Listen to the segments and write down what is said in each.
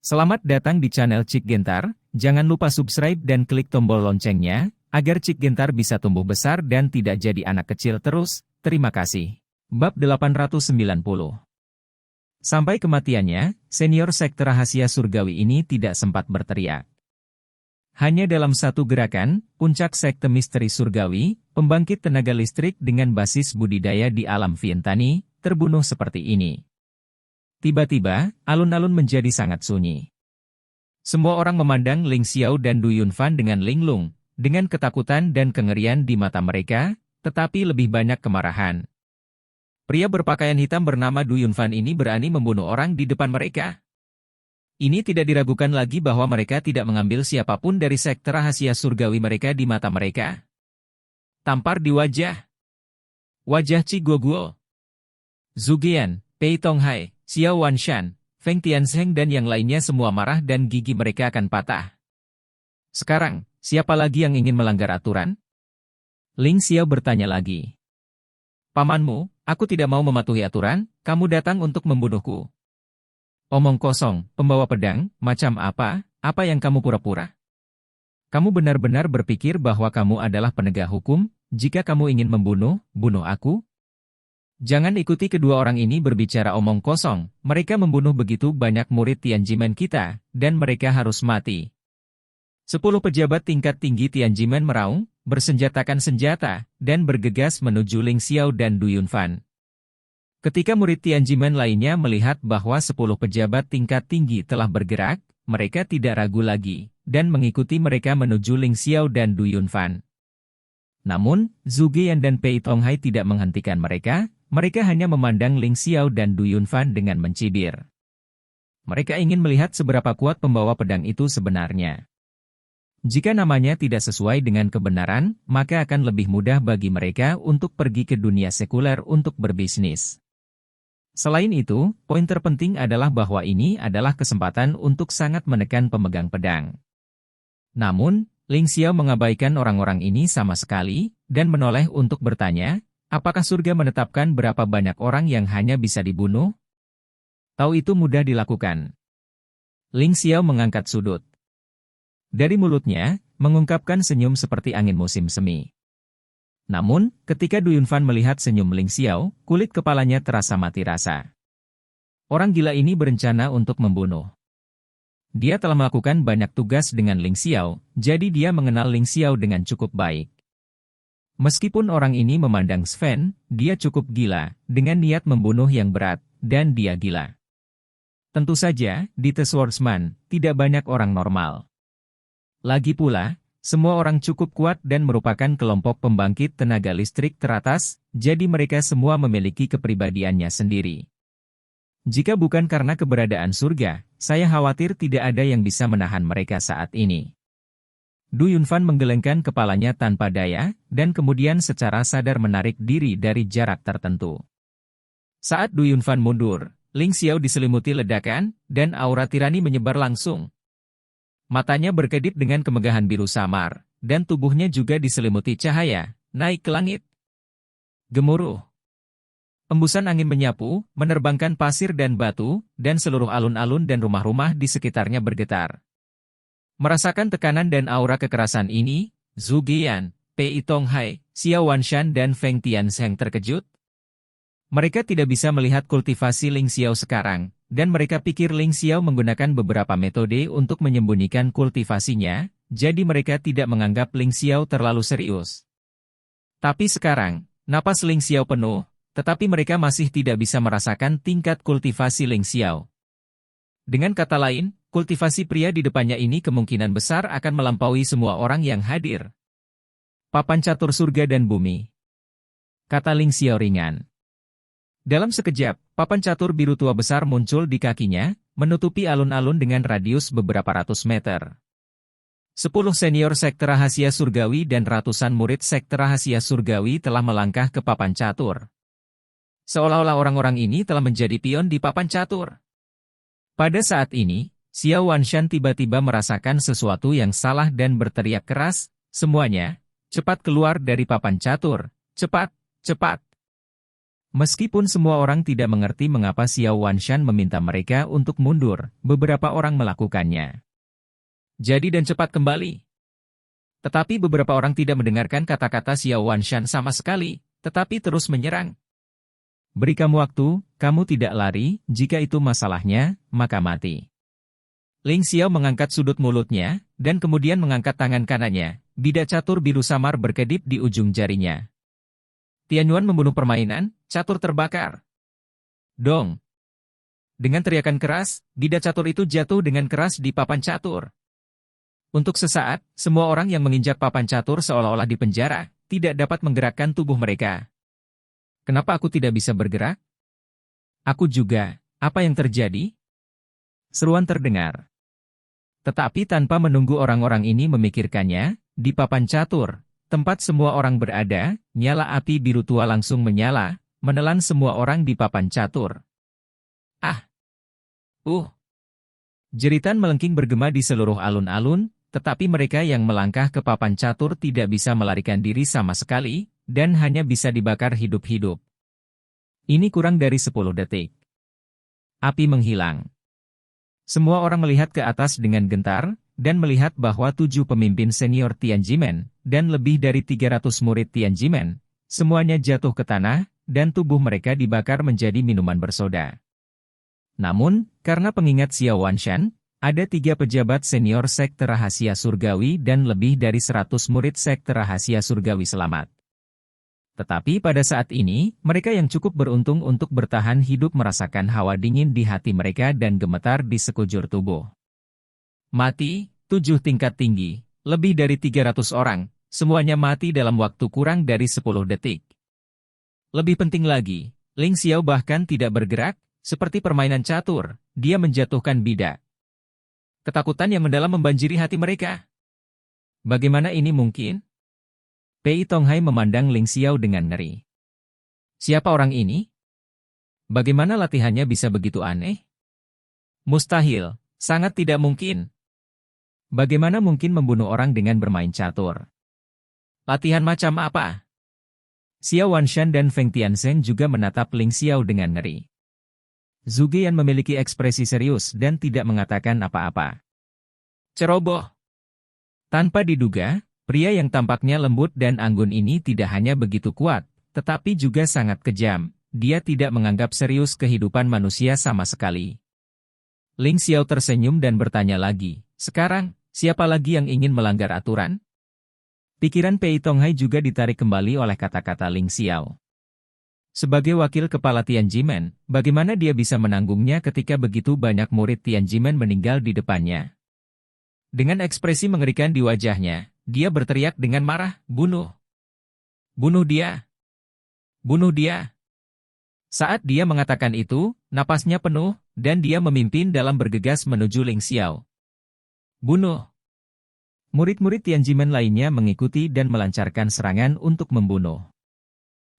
Selamat datang di channel Cik Gentar, jangan lupa subscribe dan klik tombol loncengnya, agar Cik Gentar bisa tumbuh besar dan tidak jadi anak kecil terus, terima kasih. Bab 890. Sampai kematiannya, senior sekte rahasia surgawi ini tidak sempat berteriak. Hanya dalam satu gerakan, puncak sekte misteri surgawi, pembangkit tenaga listrik dengan basis budidaya di alam Vientani, terbunuh seperti ini. Tiba-tiba, alun-alun menjadi sangat sunyi. Semua orang memandang Ling Xiao dan Du Yunfan dengan linglung, dengan ketakutan dan kengerian di mata mereka, tetapi lebih banyak kemarahan. Pria berpakaian hitam bernama Du Yunfan ini berani membunuh orang di depan mereka. Ini tidak diragukan lagi bahwa mereka tidak mengambil siapapun dari sekte rahasia surgawi mereka di mata mereka. Tampar di wajah Chi Guoguo, Zhu Gian, Pei Tonghai, Xiao Wanshan, Feng Tianzheng dan yang lainnya semua marah dan gigi mereka akan patah. Sekarang, siapa lagi yang ingin melanggar aturan? Ling Xiao bertanya lagi. Pamanmu, aku tidak mau mematuhi aturan, kamu datang untuk membunuhku. Omong kosong, pembawa pedang, macam apa yang kamu pura-pura? Kamu benar-benar berpikir bahwa kamu adalah penegak hukum, jika kamu ingin bunuh aku? Jangan ikuti kedua orang ini berbicara omong kosong, mereka membunuh begitu banyak murid Tianjimen kita, dan mereka harus mati. 10 pejabat tingkat tinggi Tianjimen meraung, bersenjatakan senjata, dan bergegas menuju Ling Xiao dan Du Yunfan. Ketika murid Tianjimen lainnya melihat bahwa 10 pejabat tingkat tinggi telah bergerak, mereka tidak ragu lagi, dan mengikuti mereka menuju Ling Xiao dan Du Yunfan. Namun, Zhu Gian dan Pei Tonghai tidak menghentikan mereka hanya memandang Ling Xiao dan Du Yunfan dengan mencibir. Mereka ingin melihat seberapa kuat pembawa pedang itu sebenarnya. Jika namanya tidak sesuai dengan kebenaran, maka akan lebih mudah bagi mereka untuk pergi ke dunia sekuler untuk berbisnis. Selain itu, poin terpenting adalah bahwa ini adalah kesempatan untuk sangat menekan pemegang pedang. Namun, Ling Xiao mengabaikan orang-orang ini sama sekali, dan menoleh untuk bertanya, apakah surga menetapkan berapa banyak orang yang hanya bisa dibunuh? Tahu itu mudah dilakukan. Ling Xiao mengangkat sudut. Dari mulutnya, mengungkapkan senyum seperti angin musim semi. Namun, ketika Du Yunfan melihat senyum Ling Xiao, kulit kepalanya terasa mati rasa. Orang gila ini berencana untuk membunuh. Dia telah melakukan banyak tugas dengan Ling Xiao, jadi dia mengenal Ling Xiao dengan cukup baik. Meskipun orang ini memandang Sven, dia cukup gila, dengan niat membunuh yang berat, dan dia gila. Tentu saja, di The Swordsman, tidak banyak orang normal. Lagi pula, semua orang cukup kuat dan merupakan kelompok pembangkit tenaga listrik teratas, jadi mereka semua memiliki kepribadiannya sendiri. Jika bukan karena keberadaan surga, saya khawatir tidak ada yang bisa menahan mereka saat ini. Du Yunfan menggelengkan kepalanya tanpa daya, dan kemudian secara sadar menarik diri dari jarak tertentu. Saat Du Yunfan mundur, Ling Xiao diselimuti ledakan, dan aura tirani menyebar langsung. Matanya berkedip dengan kemegahan biru samar, dan tubuhnya juga diselimuti cahaya, naik ke langit. Gemuruh. Embusan angin menyapu, menerbangkan pasir dan batu, dan seluruh alun-alun dan rumah-rumah di sekitarnya bergetar. Merasakan tekanan dan aura kekerasan ini, Zhu Gian, Pei Tonghai, Xiao Wanshan dan Feng Tianzheng terkejut. Mereka tidak bisa melihat kultivasi Ling Xiao sekarang, dan mereka pikir Ling Xiao menggunakan beberapa metode untuk menyembunyikan kultivasinya, jadi mereka tidak menganggap Ling Xiao terlalu serius. Tapi sekarang, napas Ling Xiao penuh, tetapi mereka masih tidak bisa merasakan tingkat kultivasi Ling Xiao. Dengan kata lain, kultivasi pria di depannya ini kemungkinan besar akan melampaui semua orang yang hadir. Papan catur surga dan bumi, kata Ling Xiao ringan. Dalam sekejap, papan catur biru tua besar muncul di kakinya, menutupi alun-alun dengan radius beberapa ratus meter. 10 senior sekte rahasia surgawi dan ratusan murid sekte rahasia surgawi telah melangkah ke papan catur. Seolah-olah orang-orang ini telah menjadi pion di papan catur. Pada saat ini, Xiao Wanshan tiba-tiba merasakan sesuatu yang salah dan berteriak keras, semuanya, cepat keluar dari papan catur, cepat, cepat. Meskipun semua orang tidak mengerti mengapa Xiao Wanshan meminta mereka untuk mundur, beberapa orang melakukannya. Jadi dan cepat kembali. Tetapi beberapa orang tidak mendengarkan kata-kata Xiao Wanshan sama sekali, tetapi terus menyerang. Beri kamu waktu, kamu tidak lari, jika itu masalahnya, maka mati. Ling Xiao mengangkat sudut mulutnya, dan kemudian mengangkat tangan kanannya. Bida catur biru samar berkedip di ujung jarinya. Tianyuan membunuh permainan, catur terbakar. Dong. Dengan teriakan keras, bida catur itu jatuh dengan keras di papan catur. Untuk sesaat, semua orang yang menginjak papan catur seolah-olah dipenjara, tidak dapat menggerakkan tubuh mereka. Kenapa aku tidak bisa bergerak? Aku juga, apa yang terjadi? Seruan terdengar. Tetapi tanpa menunggu orang-orang ini memikirkannya, di papan catur, tempat semua orang berada, nyala api biru tua langsung menyala, menelan semua orang di papan catur. Ah! Jeritan melengking bergema di seluruh alun-alun, tetapi mereka yang melangkah ke papan catur tidak bisa melarikan diri sama sekali, dan hanya bisa dibakar hidup-hidup. Ini kurang dari 10 detik. Api menghilang. Semua orang melihat ke atas dengan gentar, dan melihat bahwa 7 pemimpin senior Tianjimen, dan lebih dari 300 murid Tianjimen, semuanya jatuh ke tanah, dan tubuh mereka dibakar menjadi minuman bersoda. Namun, karena pengingat Xiao Wanshan, ada 3 pejabat senior sekte rahasia surgawi dan lebih dari 100 murid sekte rahasia surgawi selamat. Tetapi pada saat ini, mereka yang cukup beruntung untuk bertahan hidup merasakan hawa dingin di hati mereka dan gemetar di sekujur tubuh. Mati, 7 tingkat tinggi, lebih dari 300 orang, semuanya mati dalam waktu kurang dari 10 detik. Lebih penting lagi, Ling Xiao bahkan tidak bergerak, seperti permainan catur, dia menjatuhkan bida. Ketakutan yang mendalam membanjiri hati mereka. Bagaimana ini mungkin? Pei Tonghai memandang Ling Xiao dengan ngeri. Siapa orang ini? Bagaimana latihannya bisa begitu aneh? Mustahil, sangat tidak mungkin. Bagaimana mungkin membunuh orang dengan bermain catur? Latihan macam apa? Xiao Wanshan dan Feng Tianzhen juga menatap Ling Xiao dengan ngeri. Zhu Geyan memiliki ekspresi serius dan tidak mengatakan apa-apa. Ceroboh. Tanpa diduga, pria yang tampaknya lembut dan anggun ini tidak hanya begitu kuat, tetapi juga sangat kejam. Dia tidak menganggap serius kehidupan manusia sama sekali. Ling Xiao tersenyum dan bertanya lagi, sekarang, siapa lagi yang ingin melanggar aturan? Pikiran Pei Tonghai juga ditarik kembali oleh kata-kata Ling Xiao. Sebagai wakil kepala Tianjimen, bagaimana dia bisa menanggungnya ketika begitu banyak murid Tianjimen meninggal di depannya? Dengan ekspresi mengerikan di wajahnya, dia berteriak dengan marah, bunuh. Bunuh dia. Bunuh dia. Saat dia mengatakan itu, napasnya penuh, dan dia memimpin dalam bergegas menuju Ling Xiao. Bunuh. Murid-murid Tianjimen lainnya mengikuti dan melancarkan serangan untuk membunuh.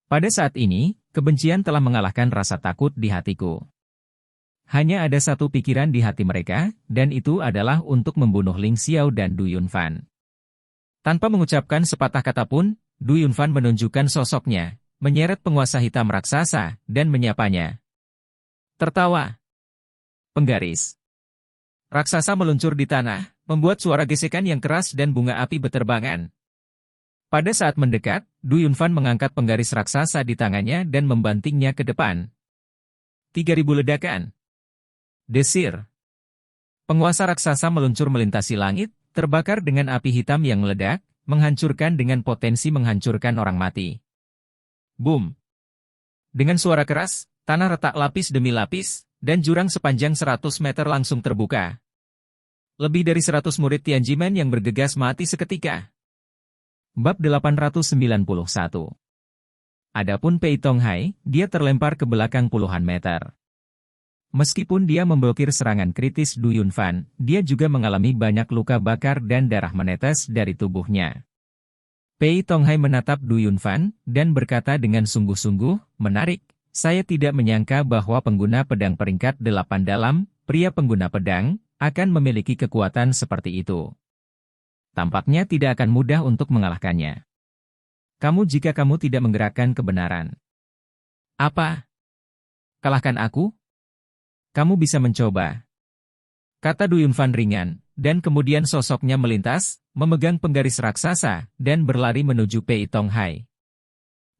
Pada saat ini, kebencian telah mengalahkan rasa takut di hatiku. Hanya ada satu pikiran di hati mereka, dan itu adalah untuk membunuh Ling Xiao dan Du Yunfan. Tanpa mengucapkan sepatah kata pun, Du Yunfan menunjukkan sosoknya, menyeret penguasa hitam raksasa, dan menyapanya. Tertawa. Penggaris. Raksasa meluncur di tanah, membuat suara gesekan yang keras dan bunga api beterbangan. Pada saat mendekat, Du Yunfan mengangkat penggaris raksasa di tangannya dan membantingnya ke depan. 3.000 ledakan. Desir. Penguasa raksasa meluncur melintasi langit, terbakar dengan api hitam yang meledak, menghancurkan dengan potensi menghancurkan orang mati. Boom. Dengan suara keras, tanah retak lapis demi lapis, dan jurang sepanjang 100 meter langsung terbuka. Lebih dari 100 murid Tianjimen yang bergegas mati seketika. Bab 891. Adapun Pei Tonghai, dia terlempar ke belakang puluhan meter. Meskipun dia memblokir serangan kritis Du Yunfan, dia juga mengalami banyak luka bakar dan darah menetes dari tubuhnya. Pei Tonghai menatap Du Yunfan, dan berkata dengan sungguh-sungguh, menarik, saya tidak menyangka bahwa pengguna pedang peringkat 8 dalam, pria pengguna pedang, akan memiliki kekuatan seperti itu. Tampaknya tidak akan mudah untuk mengalahkannya. Jika kamu tidak menggerakkan kebenaran. Apa? Kalahkan aku? Kamu bisa mencoba, kata Du Yunfan ringan, dan kemudian sosoknya melintas, memegang penggaris raksasa, dan berlari menuju Pei Tonghai.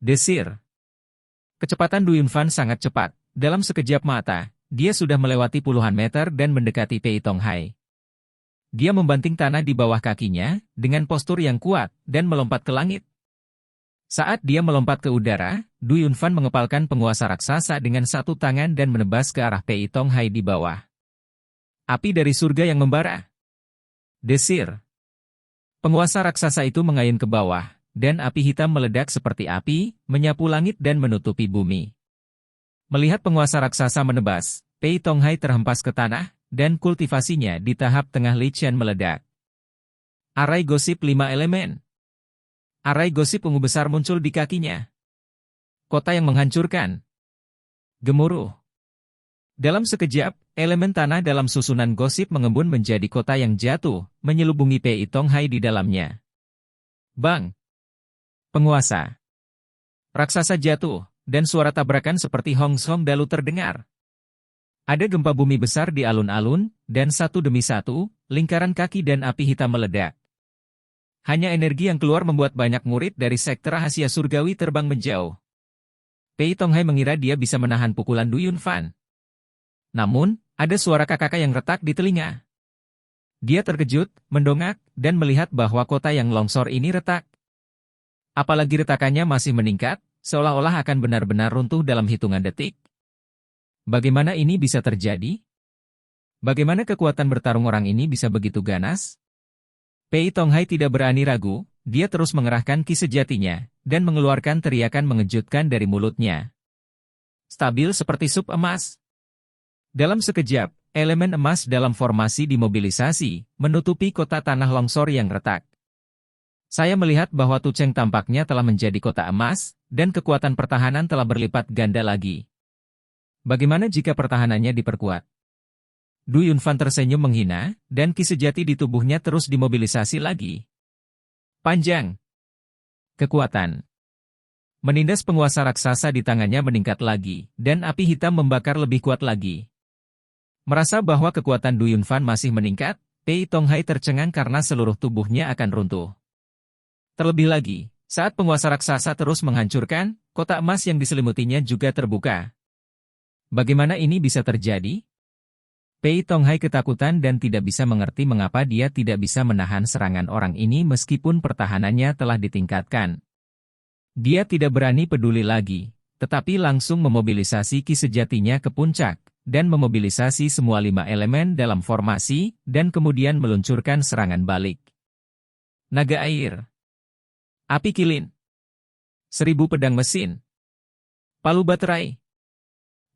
Desir. Kecepatan Du Yunfan sangat cepat. Dalam sekejap mata, dia sudah melewati puluhan meter dan mendekati Pei Tonghai. Dia membanting tanah di bawah kakinya, dengan postur yang kuat, dan melompat ke langit. Saat dia melompat ke udara, Du Yunfan mengepalkan penguasa raksasa dengan satu tangan dan menebas ke arah Pei Tonghai di bawah. Api dari surga yang membara. Desir. Penguasa raksasa itu mengayun ke bawah, dan api hitam meledak seperti api, menyapu langit dan menutupi bumi. Melihat penguasa raksasa menebas, Pei Tonghai terhempas ke tanah, dan kultivasinya di tahap tengah Li Chen meledak. Arai gosip 5 elemen. Arai gosip ungu besar muncul di kakinya. Kota yang menghancurkan. Gemuruh. Dalam sekejap, elemen tanah dalam susunan gosip mengembun menjadi kota yang jatuh, menyelubungi Pei Tonghai di dalamnya. Bang! Penguasa. Raksasa jatuh, dan suara tabrakan seperti hongsong dalu terdengar. Ada gempa bumi besar di alun-alun, dan satu demi satu, lingkaran kaki dan api hitam meledak. Hanya energi yang keluar membuat banyak murid dari sekte rahasia surgawi terbang menjauh. Pei Tonghai mengira dia bisa menahan pukulan Du Yunfan. Namun, ada suara kakak yang retak di telinga. Dia terkejut, mendongak, dan melihat bahwa kota yang longsor ini retak. Apalagi retakannya masih meningkat, seolah-olah akan benar-benar runtuh dalam hitungan detik. Bagaimana ini bisa terjadi? Bagaimana kekuatan bertarung orang ini bisa begitu ganas? Pei Tonghai tidak berani ragu, dia terus mengerahkan ki sejatinya, dan mengeluarkan teriakan mengejutkan dari mulutnya. Stabil seperti sup emas. Dalam sekejap, elemen emas dalam formasi dimobilisasi, menutupi kota tanah longsor yang retak. Saya melihat bahwa Tucheng tampaknya telah menjadi kota emas, dan kekuatan pertahanan telah berlipat ganda lagi. Bagaimana jika pertahanannya diperkuat? Du Yunfan tersenyum menghina, dan ki sejati di tubuhnya terus dimobilisasi lagi. Panjang. Kekuatan. Menindas penguasa raksasa di tangannya meningkat lagi, dan api hitam membakar lebih kuat lagi. Merasa bahwa kekuatan Du Yunfan masih meningkat, Pei Tonghai tercengang karena seluruh tubuhnya akan runtuh. Terlebih lagi, saat penguasa raksasa terus menghancurkan, kota emas yang diselimutinya juga terbuka. Bagaimana ini bisa terjadi? Pei Tonghai ketakutan dan tidak bisa mengerti mengapa dia tidak bisa menahan serangan orang ini meskipun pertahanannya telah ditingkatkan. Dia tidak berani peduli lagi, tetapi langsung memobilisasi ki sejatinya ke puncak, dan memobilisasi semua 5 elemen dalam formasi, dan kemudian meluncurkan serangan balik. Naga air. Api kilin. 1000 pedang mesin. Palu baterai.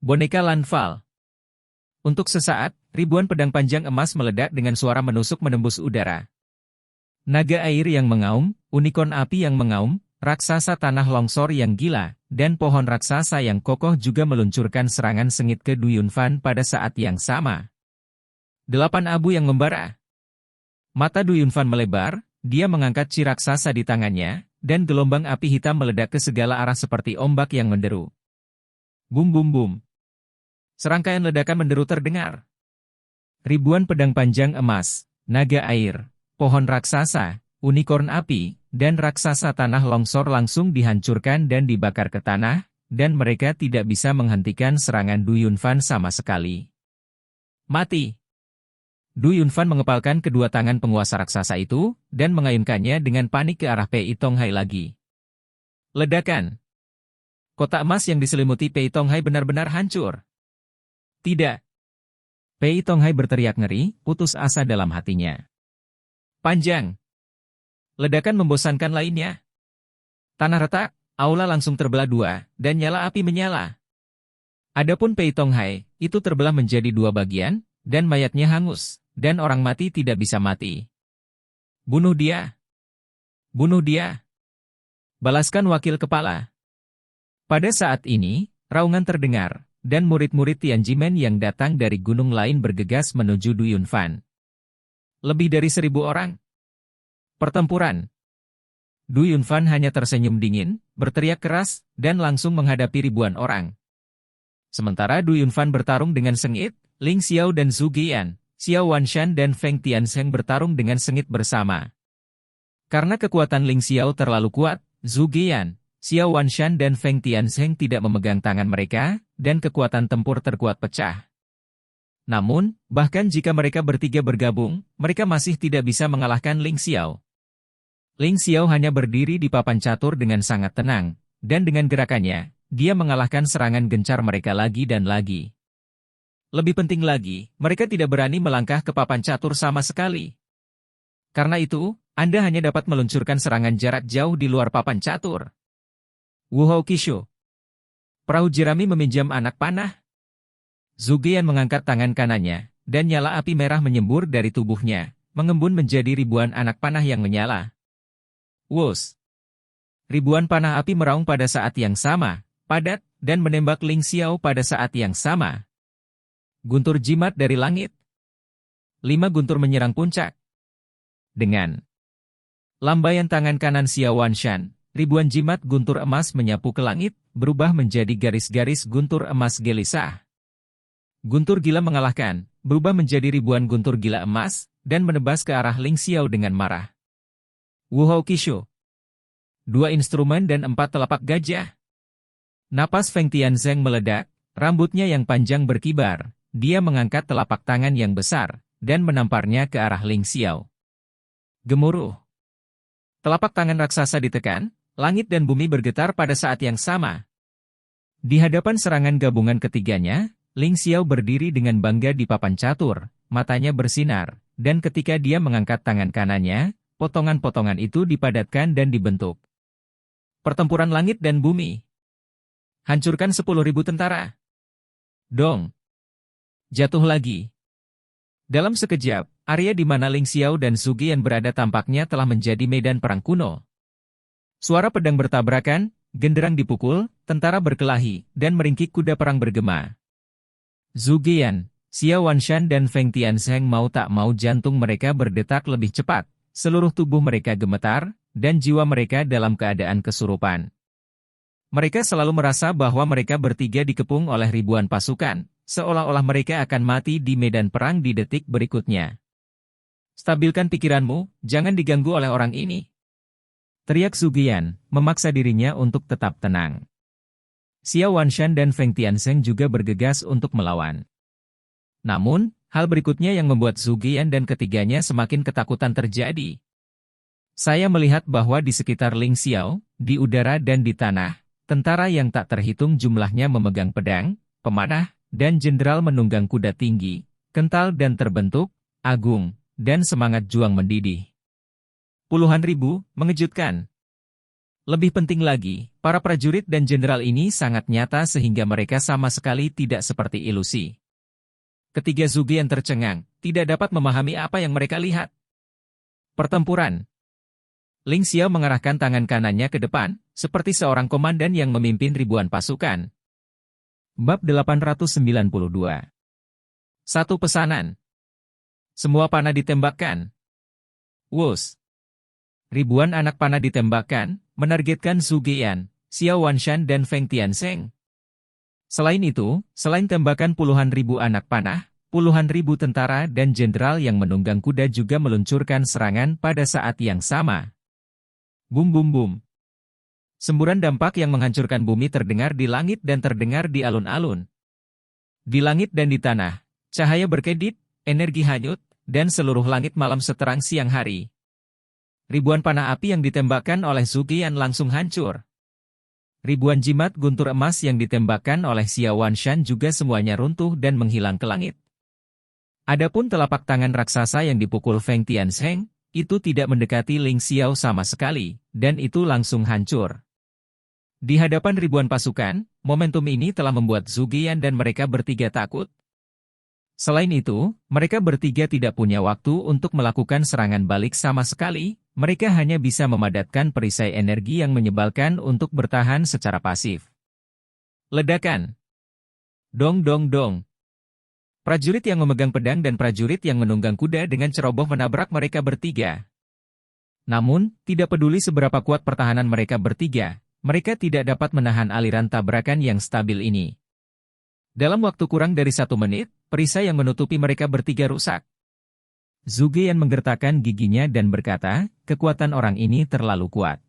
Boneka Lanfal. Untuk sesaat, ribuan pedang panjang emas meledak dengan suara menusuk menembus udara. Naga air yang mengaum, unikorn api yang mengaum, raksasa tanah longsor yang gila, dan pohon raksasa yang kokoh juga meluncurkan serangan sengit ke Du Yunfan pada saat yang sama. 8 abu yang membara. Mata Du Yunfan melebar, dia mengangkat ci raksasa di tangannya, dan gelombang api hitam meledak ke segala arah seperti ombak yang menderu. Bum bum bum. Serangkaian ledakan menderu terdengar. Ribuan pedang panjang emas, naga air, pohon raksasa, unikorn api, dan raksasa tanah longsor langsung dihancurkan dan dibakar ke tanah, dan mereka tidak bisa menghentikan serangan Du Yunfan sama sekali. Mati! Du Yunfan mengepalkan kedua tangan penguasa raksasa itu, dan mengayunkannya dengan panik ke arah Pei Tonghai lagi. Ledakan! Kota emas yang diselimuti Pei Tonghai benar-benar hancur. Tidak. Pei Tonghai berteriak ngeri, putus asa dalam hatinya. Panjang. Ledakan membosankan lainnya. Tanah retak, aula langsung terbelah dua, dan nyala api menyala. Adapun Pei Tonghai, itu terbelah menjadi 2 bagian, dan mayatnya hangus, dan orang mati tidak bisa mati. Bunuh dia. Bunuh dia. Balaskan wakil kepala. Pada saat ini, raungan terdengar, dan murid-murid Tianjimen yang datang dari gunung lain bergegas menuju Du Yunfan. Lebih dari 1000 orang. Pertempuran. Du Yunfan hanya tersenyum dingin, berteriak keras, dan langsung menghadapi ribuan orang. Sementara Du Yunfan bertarung dengan sengit, Ling Xiao dan Zhu Geyan, Xiao Wanshan dan Feng Tianzheng bertarung dengan sengit bersama. Karena kekuatan Ling Xiao terlalu kuat, Zhu Geyan, Xiao Wanshan dan Feng Tianzheng tidak memegang tangan mereka, dan kekuatan tempur terkuat pecah. Namun, bahkan jika mereka bertiga bergabung, mereka masih tidak bisa mengalahkan Ling Xiao. Ling Xiao hanya berdiri di papan catur dengan sangat tenang, dan dengan gerakannya, dia mengalahkan serangan gencar mereka lagi dan lagi. Lebih penting lagi, mereka tidak berani melangkah ke papan catur sama sekali. Karena itu, Anda hanya dapat meluncurkan serangan jarak jauh di luar papan catur. Wu Hou Qishu. Perahu jerami meminjam anak panah. Zhu Geyan mengangkat tangan kanannya, dan nyala api merah menyembur dari tubuhnya, mengembun menjadi ribuan anak panah yang menyala. Wus! Ribuan panah api meraung pada saat yang sama, padat, dan menembak Ling Xiao pada saat yang sama. Guntur jimat dari langit. 5 guntur menyerang puncak. Dengan lambaian tangan kanan Xiao Wanshan, ribuan jimat guntur emas menyapu ke langit, berubah menjadi garis-garis guntur emas gelisah. Guntur gila mengalahkan, berubah menjadi ribuan guntur gila emas, dan menebas ke arah Ling Xiao dengan marah. Wu Hou Qishu. 2 instrumen dan 4 telapak gajah. Napas Feng Tianzheng meledak, rambutnya yang panjang berkibar. Dia mengangkat telapak tangan yang besar, dan menamparnya ke arah Ling Xiao. Gemuruh. Telapak tangan raksasa ditekan, langit dan bumi bergetar pada saat yang sama. Di hadapan serangan gabungan ketiganya, Ling Xiao berdiri dengan bangga di papan catur, matanya bersinar, dan ketika dia mengangkat tangan kanannya, potongan-potongan itu dipadatkan dan dibentuk. Pertempuran langit dan bumi. Hancurkan 10.000 tentara. Dong. Jatuh lagi. Dalam sekejap, area di mana Ling Xiao dan Zhu Geyan berada tampaknya telah menjadi medan perang kuno. Suara pedang bertabrakan, genderang dipukul, tentara berkelahi, dan meringkik kuda perang bergema. Zhu Geyan, Xiao Wanshan dan Feng Tianzheng mau tak mau jantung mereka berdetak lebih cepat, seluruh tubuh mereka gemetar, dan jiwa mereka dalam keadaan kesurupan. Mereka selalu merasa bahwa mereka bertiga dikepung oleh ribuan pasukan, seolah-olah mereka akan mati di medan perang di detik berikutnya. Stabilkan pikiranmu, jangan diganggu oleh orang ini. Teriak Zhu Geyan, memaksa dirinya untuk tetap tenang. Xiao Wanshan dan Feng Tianzheng juga bergegas untuk melawan. Namun, hal berikutnya yang membuat Zhu Geyan dan ketiganya semakin ketakutan terjadi. Saya melihat bahwa di sekitar Ling Xiao, di udara dan di tanah, tentara yang tak terhitung jumlahnya memegang pedang, pemanah, dan jenderal menunggang kuda tinggi, kental dan terbentuk, agung, dan semangat juang mendidih. Puluhan ribu, mengejutkan. Lebih penting lagi, para prajurit dan jenderal ini sangat nyata sehingga mereka sama sekali tidak seperti ilusi. Ketiga Zhu Geyan tercengang, tidak dapat memahami apa yang mereka lihat. Pertempuran. Ling Xiao mengarahkan tangan kanannya ke depan, seperti seorang komandan yang memimpin ribuan pasukan. Bab 892. Satu pesanan. Semua panah ditembakkan. Wus. Ribuan anak panah ditembakkan, menargetkan Zhu Geyan, Xiao Wanshan dan Feng Tianzheng. Selain itu, selain tembakan puluhan ribu anak panah, puluhan ribu tentara dan jenderal yang menunggang kuda juga meluncurkan serangan pada saat yang sama. Bum bum bum. Semburan dampak yang menghancurkan bumi terdengar di langit dan terdengar di alun-alun. Di langit dan di tanah, cahaya berkedip, energi hanyut, dan seluruh langit malam seterang siang hari. Ribuan panah api yang ditembakkan oleh Zhu Geyan langsung hancur. Ribuan jimat guntur emas yang ditembakkan oleh Xiao Wanshan juga semuanya runtuh dan menghilang ke langit. Adapun telapak tangan raksasa yang dipukul Feng Tianzheng, itu tidak mendekati Ling Xiao sama sekali, dan itu langsung hancur. Di hadapan ribuan pasukan, momentum ini telah membuat Zhu Geyan dan mereka bertiga takut. Selain itu, mereka bertiga tidak punya waktu untuk melakukan serangan balik sama sekali, mereka hanya bisa memadatkan perisai energi yang menyebalkan untuk bertahan secara pasif. Ledakan. Dong dong dong. Prajurit yang memegang pedang dan prajurit yang menunggang kuda dengan ceroboh menabrak mereka bertiga. Namun, tidak peduli seberapa kuat pertahanan mereka bertiga, mereka tidak dapat menahan aliran tabrakan yang stabil ini. Dalam waktu kurang dari 1 menit, perisai yang menutupi mereka bertiga rusak. Zhu Geyan menggertakkan giginya dan berkata, kekuatan orang ini terlalu kuat.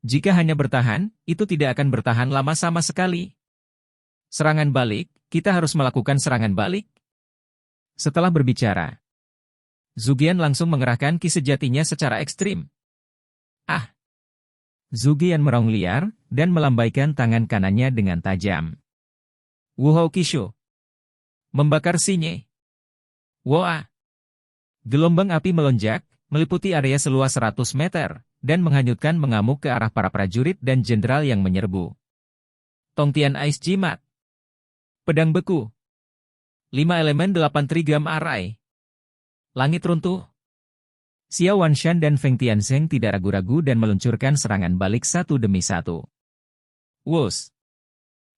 Jika hanya bertahan, itu tidak akan bertahan lama sama sekali. Serangan balik, kita harus melakukan serangan balik. Setelah berbicara, Zhu Geyan langsung mengerahkan ki sejatinya secara ekstrim. Ah! Zhu Geyan meraung liar, dan melambaikan tangan kanannya dengan tajam. Wuhou Kishu. Membakar sinye. Woa! Gelombang api melonjak, meliputi area seluas 100 meter, dan menghanyutkan mengamuk ke arah para prajurit dan jenderal yang menyerbu. Tongtian Ice Jimat. Pedang beku. 5 elemen 8 trigam arai. Langit runtuh. Xiao Wanshan dan Feng Tianzeng tidak ragu-ragu dan meluncurkan serangan balik satu demi satu. Wus!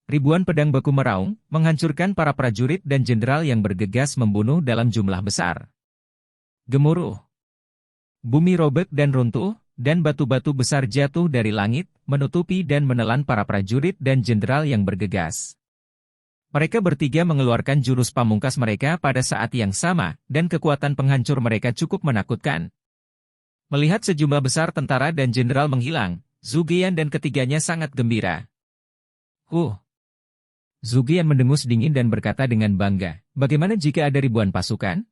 Ribuan pedang beku meraung, menghancurkan para prajurit dan jenderal yang bergegas membunuh dalam jumlah besar. Gemuruh. Bumi robek dan runtuh, dan batu-batu besar jatuh dari langit, menutupi dan menelan para prajurit dan jenderal yang bergegas. Mereka bertiga mengeluarkan jurus pamungkas mereka pada saat yang sama, dan kekuatan penghancur mereka cukup menakutkan. Melihat sejumlah besar tentara dan jenderal menghilang, Zhu Geyan dan ketiganya sangat gembira. Zhu Geyan mendengus dingin dan berkata dengan bangga, bagaimana jika ada ribuan pasukan?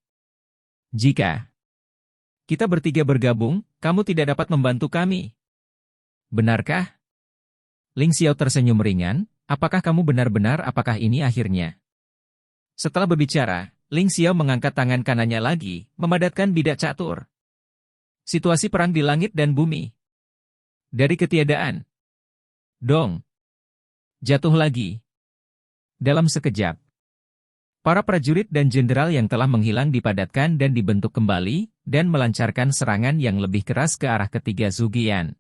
Jika kita bertiga bergabung, kamu tidak dapat membantu kami. Benarkah? Ling Xiao tersenyum ringan, apakah kamu benar-benar apakah ini akhirnya? Setelah berbicara, Ling Xiao mengangkat tangan kanannya lagi, memadatkan bidak catur. Situasi perang di langit dan bumi. Dari ketiadaan. Dong. Jatuh lagi. Dalam sekejap, para prajurit dan jenderal yang telah menghilang dipadatkan dan dibentuk kembali, dan melancarkan serangan yang lebih keras ke arah ketiga Zhu Geyan.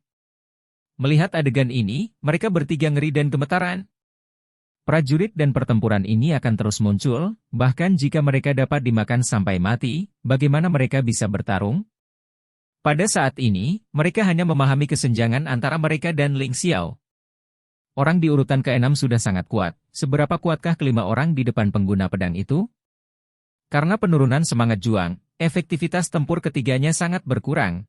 Melihat adegan ini, mereka bertiga ngeri dan gemetaran. Prajurit dan pertempuran ini akan terus muncul, bahkan jika mereka dapat dimakan sampai mati, bagaimana mereka bisa bertarung? Pada saat ini, mereka hanya memahami kesenjangan antara mereka dan Ling Xiao. Orang di urutan ke-6 sudah sangat kuat. Seberapa kuatkah kelima orang di depan pengguna pedang itu? Karena penurunan semangat juang, efektivitas tempur ketiganya sangat berkurang.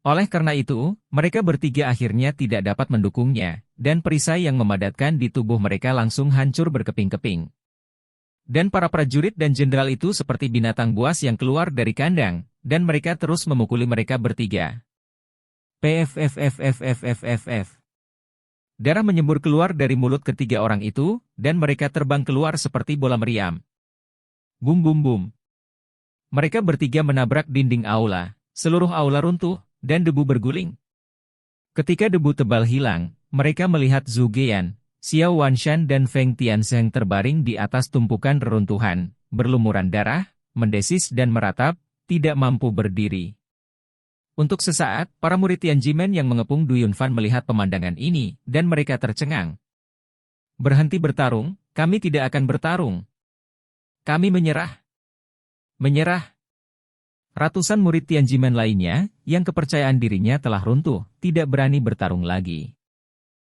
Oleh karena itu, mereka bertiga akhirnya tidak dapat mendukungnya, dan perisai yang memadatkan di tubuh mereka langsung hancur berkeping-keping. Dan para prajurit dan jenderal itu seperti binatang buas yang keluar dari kandang, dan mereka terus memukuli mereka bertiga. PFFFFFFFF. Darah menyembur keluar dari mulut ketiga orang itu, dan mereka terbang keluar seperti bola meriam. Bum bum bum. Mereka bertiga menabrak dinding aula, seluruh aula runtuh, dan debu berguling. Ketika debu tebal hilang, mereka melihat Zhu Geyan, Xiao Wanshan dan Feng Tianzeng terbaring di atas tumpukan reruntuhan, berlumuran darah, mendesis dan meratap, tidak mampu berdiri. Untuk sesaat, para murid Tianjimen yang mengepung Du Yunfan melihat pemandangan ini, dan mereka tercengang. Berhenti bertarung, kami tidak akan bertarung. Kami menyerah. Menyerah. Ratusan murid Tianjimen lainnya, yang kepercayaan dirinya telah runtuh, tidak berani bertarung lagi.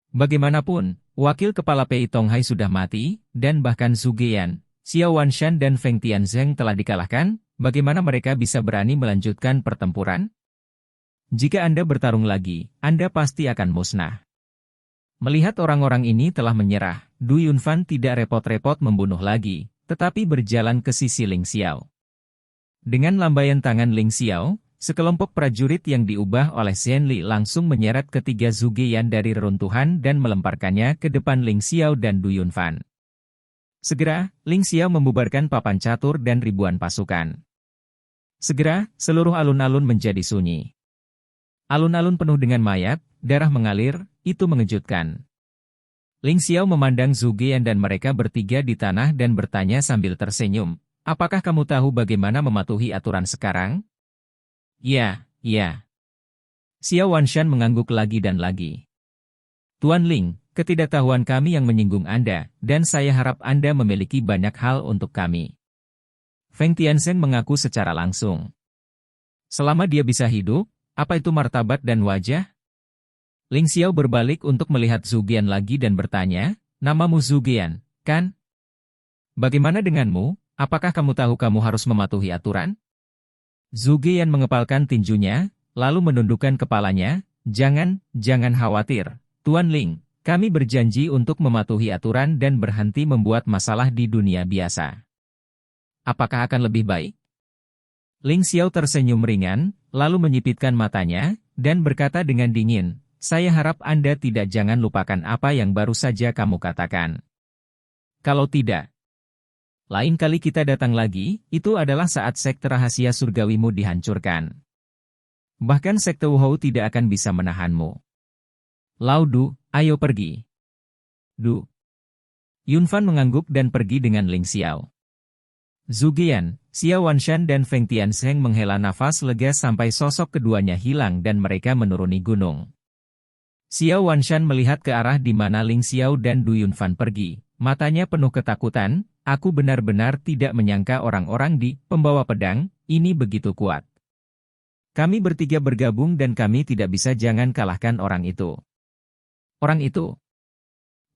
Bagaimanapun, wakil kepala Pei Tonghai sudah mati, dan bahkan Zhu Geyan, Xiao Wanshan dan Feng Tianzeng telah dikalahkan, bagaimana mereka bisa berani melanjutkan pertempuran? Jika Anda bertarung lagi, Anda pasti akan musnah. Melihat orang-orang ini telah menyerah, Du Yunfan tidak repot-repot membunuh lagi, tetapi berjalan ke sisi Ling Xiao. Dengan lambaian tangan Ling Xiao, sekelompok prajurit yang diubah oleh Xian Li langsung menyeret ketiga Zhu Geyan dari reruntuhan dan melemparkannya ke depan Ling Xiao dan Du Yunfan. Segera, Ling Xiao membubarkan papan catur dan ribuan pasukan. Segera, seluruh alun-alun menjadi sunyi. Alun-alun penuh dengan mayat, darah mengalir, itu mengejutkan. Ling Xiao memandang Zhu Geyan dan mereka bertiga di tanah dan bertanya sambil tersenyum, apakah kamu tahu bagaimana mematuhi aturan sekarang? Ya. Xiao Wanshan mengangguk lagi dan lagi. Tuan Ling, ketidaktahuan kami yang menyinggung Anda, dan saya harap Anda memiliki banyak hal untuk kami. Feng Tianzeng mengaku secara langsung. Selama dia bisa hidup, apa itu martabat dan wajah? Ling Xiao berbalik untuk melihat Zhu Gian lagi dan bertanya, namamu Zhu Gian, kan? Bagaimana denganmu, apakah kamu tahu kamu harus mematuhi aturan? Zhu Gian mengepalkan tinjunya, lalu menundukkan kepalanya, jangan khawatir, Tuan Ling, kami berjanji untuk mematuhi aturan dan berhenti membuat masalah di dunia biasa. Apakah akan lebih baik? Ling Xiao tersenyum ringan, lalu menyipitkan matanya, dan berkata dengan dingin, saya harap Anda jangan lupakan apa yang baru saja kamu katakan. Kalau tidak, lain kali kita datang lagi, itu adalah saat sekte rahasia surgawimu dihancurkan. Bahkan sekte Wuhou tidak akan bisa menahanmu. Lao Du, ayo pergi. Du. Yunfan mengangguk dan pergi dengan Ling Xiao. Zhu Gian, Xiao Wanshan dan Feng Tiansheng menghela nafas lega sampai sosok keduanya hilang dan mereka menuruni gunung. Xiao Wanshan melihat ke arah di mana Ling Xiao dan Du Yunfan pergi. Matanya penuh ketakutan, aku benar-benar tidak menyangka orang-orang di pembawa pedang ini begitu kuat. Kami bertiga bergabung dan kami tidak bisa jangan kalahkan orang itu. Orang itu?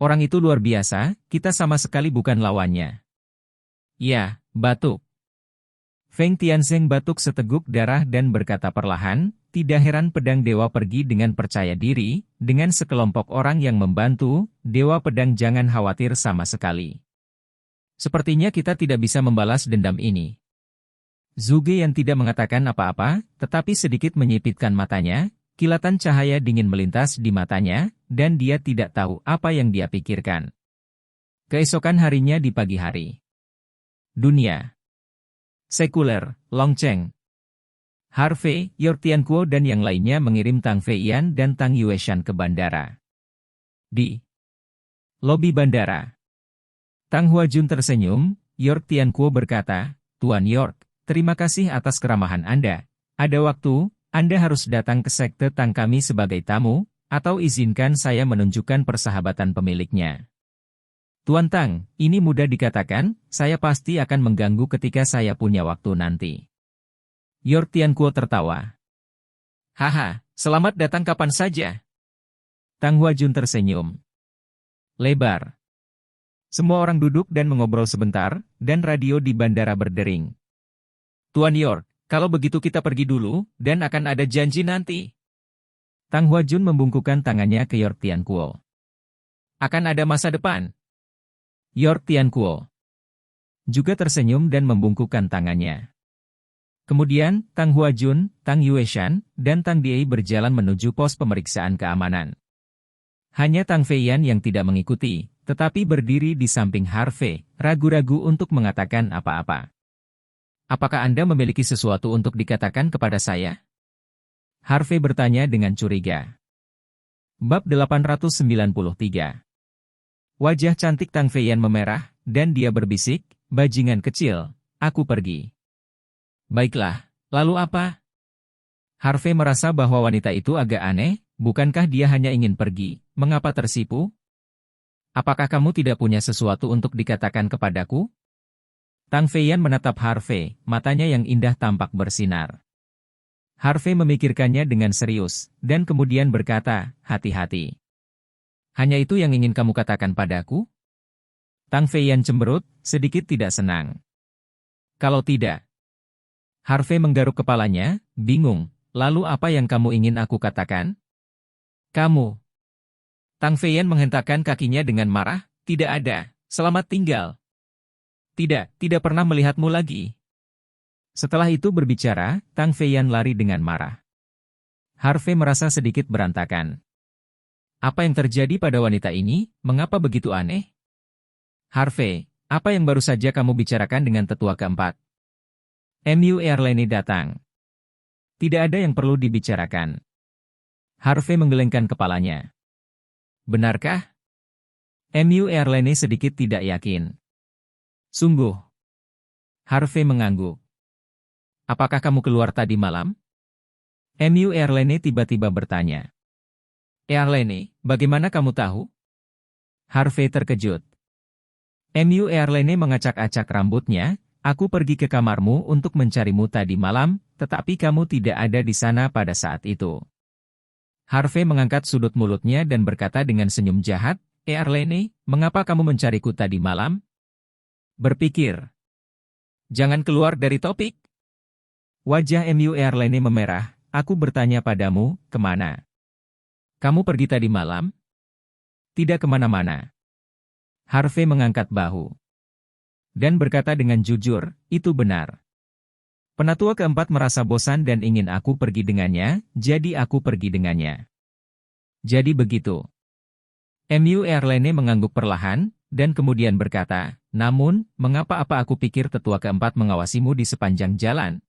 Orang itu luar biasa, kita sama sekali bukan lawannya. Ya, batuk. Feng Tiansheng batuk seteguk darah dan berkata perlahan, tidak heran pedang dewa pergi dengan percaya diri, dengan sekelompok orang yang membantu, dewa pedang jangan khawatir sama sekali. Sepertinya kita tidak bisa membalas dendam ini. Zhu Gian tidak mengatakan apa-apa, tetapi sedikit menyipitkan matanya, kilatan cahaya dingin melintas di matanya, dan dia tidak tahu apa yang dia pikirkan. Keesokan harinya di pagi hari. Dunia sekuler, Longcheng. Harvey, Yor Tianquo dan yang lainnya mengirim Tang Feiyan dan Tang Yueshan ke bandara. Di lobi bandara, Tang Huajun tersenyum, Yor Tianquo berkata, Tuan York, terima kasih atas keramahan Anda. Ada waktu, Anda harus datang ke sekte Tang kami sebagai tamu, atau izinkan saya menunjukkan persahabatan pemiliknya. Tuan Tang, ini mudah dikatakan, saya pasti akan mengganggu ketika saya punya waktu nanti. Yor Tianquo tertawa. Haha, selamat datang kapan saja. Tang Huajun tersenyum lebar. Semua orang duduk dan mengobrol sebentar, dan radio di bandara berdering. Tuan York, kalau begitu kita pergi dulu, dan akan ada janji nanti. Tang Huajun membungkukkan tangannya ke Yor Tianquo. Akan ada masa depan. Yor Tianquo juga tersenyum dan membungkukkan tangannya. Kemudian, Tang Huajun, Tang Yueshan, dan Tang Diei berjalan menuju pos pemeriksaan keamanan. Hanya Tang Feiyan yang tidak mengikuti, tetapi berdiri di samping Harvey, ragu-ragu untuk mengatakan apa-apa. Apakah Anda memiliki sesuatu untuk dikatakan kepada saya? Harvey bertanya dengan curiga. Bab 893. Wajah cantik Tang Feiyan memerah, dan dia berbisik, bajingan kecil, aku pergi. Baiklah, lalu apa? Harvey merasa bahwa wanita itu agak aneh, bukankah dia hanya ingin pergi, mengapa tersipu? Apakah kamu tidak punya sesuatu untuk dikatakan kepadaku? Tang Feiyan menatap Harvey, matanya yang indah tampak bersinar. Harvey memikirkannya dengan serius, dan kemudian berkata, hati-hati. Hanya itu yang ingin kamu katakan padaku? Tang Feiyan cemberut, sedikit tidak senang. Kalau tidak. Harvey menggaruk kepalanya, bingung, lalu apa yang kamu ingin aku katakan? Kamu. Tang Feiyan menghentakkan kakinya dengan marah, tidak ada, selamat tinggal. Tidak pernah melihatmu lagi. Setelah itu berbicara, Tang Feiyan lari dengan marah. Harvey merasa sedikit berantakan. Apa yang terjadi pada wanita ini, mengapa begitu aneh? Harvey, apa yang baru saja kamu bicarakan dengan tetua keempat? Mu Erleni datang. Tidak ada yang perlu dibicarakan. Harvey menggelengkan kepalanya. Benarkah? Mu Erleni sedikit tidak yakin. Sungguh. Harvey mengangguk. Apakah kamu keluar tadi malam? Mu Erleni tiba-tiba bertanya. Erleni, bagaimana kamu tahu? Harvey terkejut. Mu Erleni mengacak-acak rambutnya. Aku pergi ke kamarmu untuk mencarimu tadi malam, tetapi kamu tidak ada di sana pada saat itu. Harvey mengangkat sudut mulutnya dan berkata dengan senyum jahat, Arlene, mengapa kamu mencariku tadi malam? Berpikir. Jangan keluar dari topik. Wajah Arlene memerah. Aku bertanya padamu, kemana? Kamu pergi tadi malam? Tidak kemana-mana. Harvey mengangkat bahu. Dan berkata dengan jujur, itu benar. Penatua keempat merasa bosan dan ingin aku pergi dengannya, jadi aku pergi dengannya. Jadi begitu. Arlene mengangguk perlahan, dan kemudian berkata, namun, mengapa aku pikir tetua keempat mengawasimu di sepanjang jalan?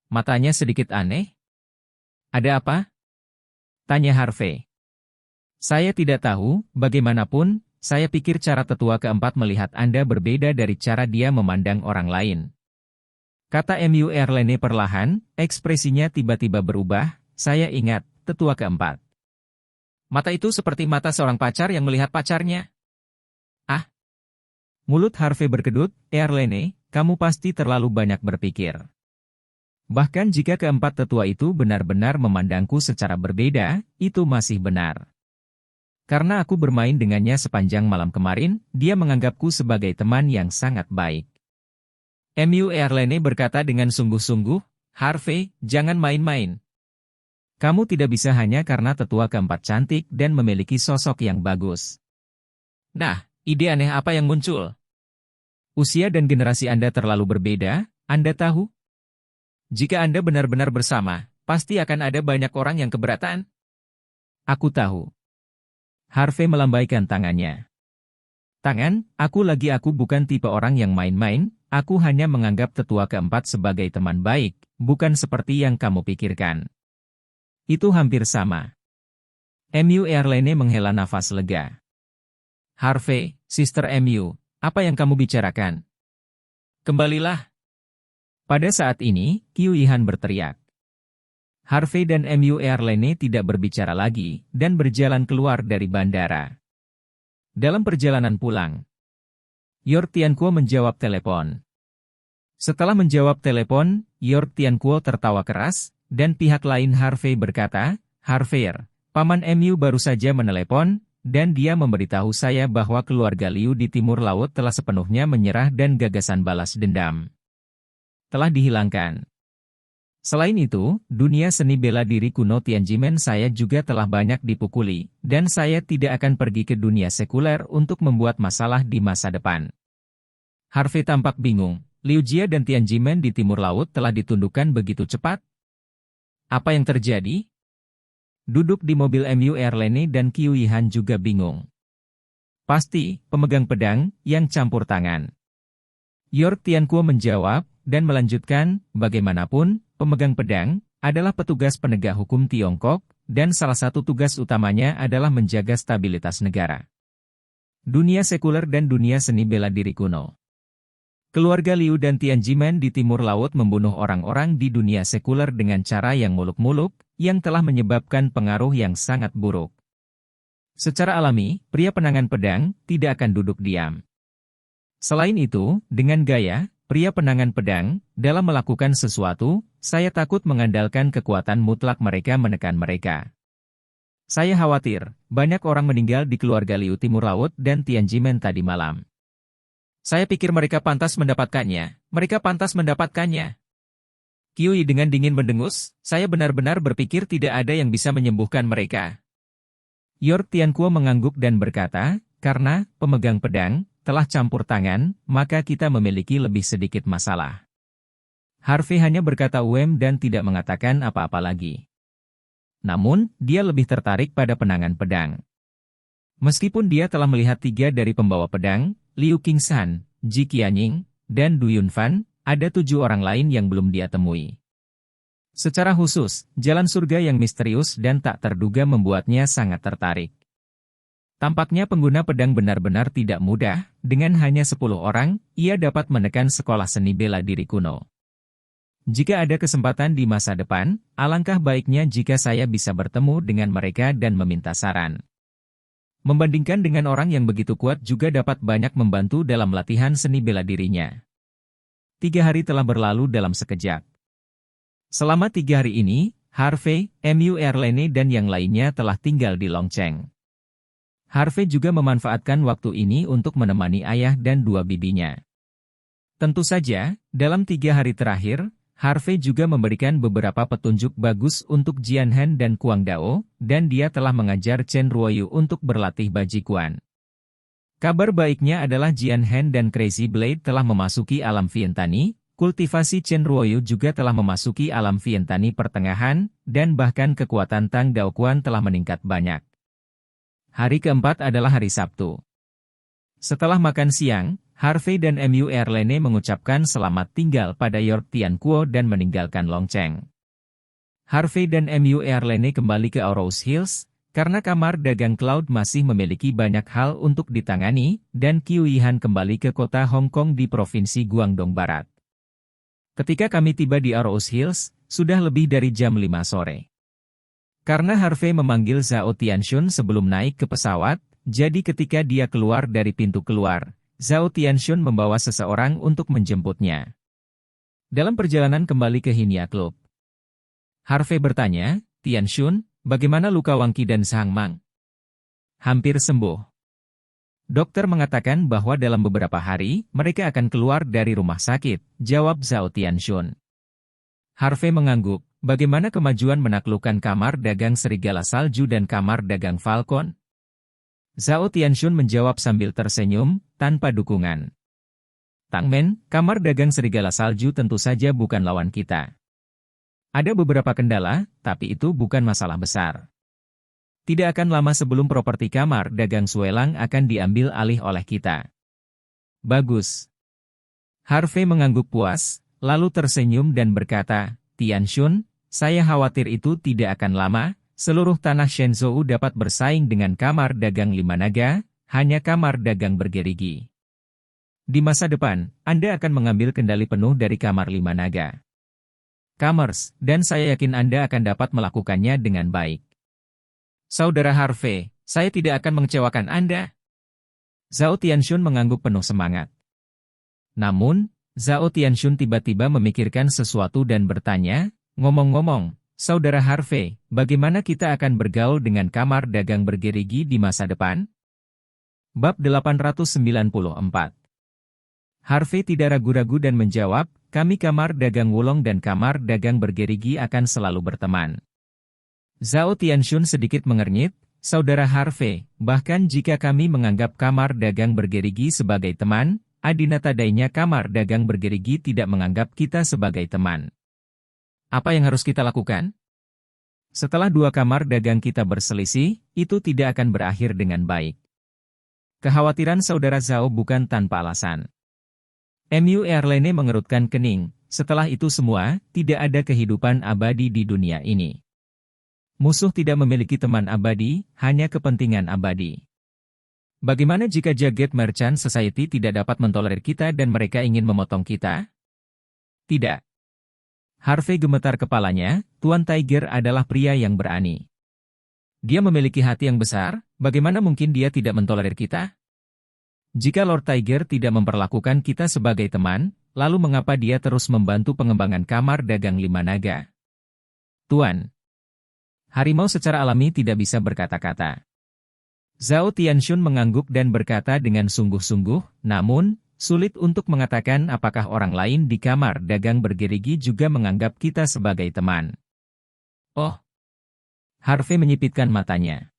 Matanya sedikit aneh. Ada apa? Tanya Harvey. Saya tidak tahu, bagaimanapun, saya pikir cara tetua keempat melihat Anda berbeda dari cara dia memandang orang lain. Kata Arlene perlahan, ekspresinya tiba-tiba berubah, saya ingat, tetua keempat. Mata itu seperti mata seorang pacar yang melihat pacarnya. Ah! Mulut Harvey berkedut, Arlene, kamu pasti terlalu banyak berpikir. Bahkan jika keempat tetua itu benar-benar memandangku secara berbeda, itu masih benar. Karena aku bermain dengannya sepanjang malam kemarin, dia menganggapku sebagai teman yang sangat baik. Arlene berkata dengan sungguh-sungguh, Harvey, jangan main-main. Kamu tidak bisa hanya karena tetua keempat cantik dan memiliki sosok yang bagus. Nah, ide aneh apa yang muncul? Usia dan generasi Anda terlalu berbeda, Anda tahu? Jika Anda benar-benar bersama, pasti akan ada banyak orang yang keberatan. Aku tahu. Harvey melambaikan tangannya. Aku bukan tipe orang yang main-main, aku hanya menganggap tetua keempat sebagai teman baik, bukan seperti yang kamu pikirkan. Itu hampir sama. Arlene menghela nafas lega. Harvey, Sister apa yang kamu bicarakan? Kembalilah. Pada saat ini, Qiu Yihan berteriak. Harvey dan Arlene tidak berbicara lagi, dan berjalan keluar dari bandara. Dalam perjalanan pulang, York Tianquo menjawab telepon. Setelah menjawab telepon, York Tianquo tertawa keras, dan pihak lain Harvey berkata, Harvey, Paman baru saja menelepon, dan dia memberitahu saya bahwa keluarga Liu di timur laut telah sepenuhnya menyerah dan gagasan balas dendam telah dihilangkan. Selain itu, dunia seni bela diri kuno Tianjimen saya juga telah banyak dipukuli, dan saya tidak akan pergi ke dunia sekuler untuk membuat masalah di masa depan. Harvey tampak bingung, Liu Jia dan Tianjimen di timur laut telah ditundukkan begitu cepat? Apa yang terjadi? Duduk di mobil Arlene dan Qiu Yihan juga bingung. Pasti, pemegang pedang, yang campur tangan. York Tianquo menjawab, dan melanjutkan, bagaimanapun, pemegang pedang adalah petugas penegak hukum Tiongkok, dan salah satu tugas utamanya adalah menjaga stabilitas negara. Dunia sekuler dan dunia seni bela diri kuno. Keluarga Liu dan Tianjimen di timur laut membunuh orang-orang di dunia sekuler dengan cara yang muluk-muluk, yang telah menyebabkan pengaruh yang sangat buruk. Secara alami, pria penangan pedang tidak akan duduk diam. Selain itu, dengan gaya, pria penangan pedang, dalam melakukan sesuatu, saya takut mengandalkan kekuatan mutlak mereka menekan mereka. Saya khawatir, banyak orang meninggal di keluarga Liu Timur Laut dan Tianjimen tadi malam. Saya pikir mereka pantas mendapatkannya, Qiu Yi dengan dingin mendengus, saya benar-benar berpikir tidak ada yang bisa menyembuhkan mereka. York Tianquo mengangguk dan berkata, karena pemegang pedang telah campur tangan, maka kita memiliki lebih sedikit masalah. Harvey hanya berkata dan tidak mengatakan apa-apa lagi. Namun, dia lebih tertarik pada penangan pedang. Meskipun dia telah melihat 3 dari pembawa pedang, Liu Qingshan, Ji Qianying, dan Du Yunfan, ada 7 orang lain yang belum dia temui. Secara khusus, jalan surga yang misterius dan tak terduga membuatnya sangat tertarik. Tampaknya pengguna pedang benar-benar tidak mudah, dengan hanya 10 orang, ia dapat menekan sekolah seni bela diri kuno. Jika ada kesempatan di masa depan, alangkah baiknya jika saya bisa bertemu dengan mereka dan meminta saran. Membandingkan dengan orang yang begitu kuat juga dapat banyak membantu dalam latihan seni bela dirinya. 3 hari telah berlalu dalam sekejap. Selama 3 hari ini, Harvey, Mu Erlene dan yang lainnya telah tinggal di Longcheng. Harvey juga memanfaatkan waktu ini untuk menemani ayah dan dua bibinya. Tentu saja, dalam 3 hari terakhir, Harvey juga memberikan beberapa petunjuk bagus untuk Jianhen dan Kuang Dao, dan dia telah mengajar Chen Ruoyu untuk berlatih bajikuan. Kabar baiknya adalah Jianhen dan Crazy Blade telah memasuki alam Vientani, kultivasi Chen Ruoyu juga telah memasuki alam Vientani pertengahan, dan bahkan kekuatan Tang Daoquan telah meningkat banyak. Hari keempat adalah hari Sabtu. Setelah makan siang, Harvey dan Mu Erlene mengucapkan selamat tinggal pada York Tianquo dan meninggalkan Longcheng. Harvey dan Mu Erlene kembali ke Aurous Hills, karena kamar dagang Cloud masih memiliki banyak hal untuk ditangani, dan Qiu Yihan kembali ke kota Hong Kong di Provinsi Guangdong Barat. Ketika kami tiba di Aurous Hills, sudah lebih dari jam 5 sore. Karena Harvey memanggil Zhao Tianxun sebelum naik ke pesawat, jadi ketika dia keluar dari pintu keluar, Zhao Tianxun membawa seseorang untuk menjemputnya. Dalam perjalanan kembali ke Hinya Club, Harvey bertanya, "Tianxun, bagaimana luka Wang Qi dan Sang Mang?" "Hampir sembuh. Dokter mengatakan bahwa dalam beberapa hari, mereka akan keluar dari rumah sakit," jawab Zhao Tianxun. Harvey mengangguk, "Bagaimana kemajuan menaklukkan kamar dagang serigala salju dan kamar dagang Falcon?" Zhao Tianxun menjawab sambil tersenyum, tanpa dukungan. "Tang Men, kamar dagang serigala salju tentu saja bukan lawan kita. Ada beberapa kendala, tapi itu bukan masalah besar. Tidak akan lama sebelum properti kamar dagang Suelang akan diambil alih oleh kita." "Bagus." Harvey mengangguk puas, lalu tersenyum dan berkata, "Tianxun, saya khawatir itu tidak akan lama. Seluruh tanah Shenzhou dapat bersaing dengan kamar dagang 5 naga, hanya kamar dagang bergerigi. Di masa depan, Anda akan mengambil kendali penuh dari kamar 5 naga. Commerce, dan saya yakin Anda akan dapat melakukannya dengan baik." "Saudara Harvey, saya tidak akan mengecewakan Anda." Zhao Tianxun mengangguk penuh semangat. Namun, Zhao Tianxun tiba-tiba memikirkan sesuatu dan bertanya, "Ngomong-ngomong, Saudara Harvey, bagaimana kita akan bergaul dengan kamar dagang bergerigi di masa depan?" Bab 894. Harvey tidak ragu-ragu dan menjawab, "Kami kamar dagang Wulong dan kamar dagang bergerigi akan selalu berteman." Zhao Tianxun sedikit mengernyit, "Saudara Harvey, bahkan jika kami menganggap kamar dagang bergerigi sebagai teman, adinatadainya kamar dagang bergerigi tidak menganggap kita sebagai teman. Apa yang harus kita lakukan? Setelah 2 kamar dagang kita berselisih, itu tidak akan berakhir dengan baik." Kekhawatiran saudara Zhao bukan tanpa alasan. Mu Erlene mengerutkan kening, "Setelah itu semua, tidak ada kehidupan abadi di dunia ini. Musuh tidak memiliki teman abadi, hanya kepentingan abadi. Bagaimana jika Jagat Merchant Society tidak dapat mentolerir kita dan mereka ingin memotong kita?" "Tidak." Harvey gemetar kepalanya, Tuan Tiger adalah pria yang berani. Dia memiliki hati yang besar, bagaimana mungkin dia tidak mentolerir kita? Jika Lord Tiger tidak memperlakukan kita sebagai teman, lalu mengapa dia terus membantu pengembangan kamar dagang 5 naga? "Tuan." Harimau secara alami tidak bisa berkata-kata. Zhao Tianxun mengangguk dan berkata dengan sungguh-sungguh, "Namun, sulit untuk mengatakan apakah orang lain di kamar dagang bergerigi juga menganggap kita sebagai teman." "Oh." Harvey menyipitkan matanya.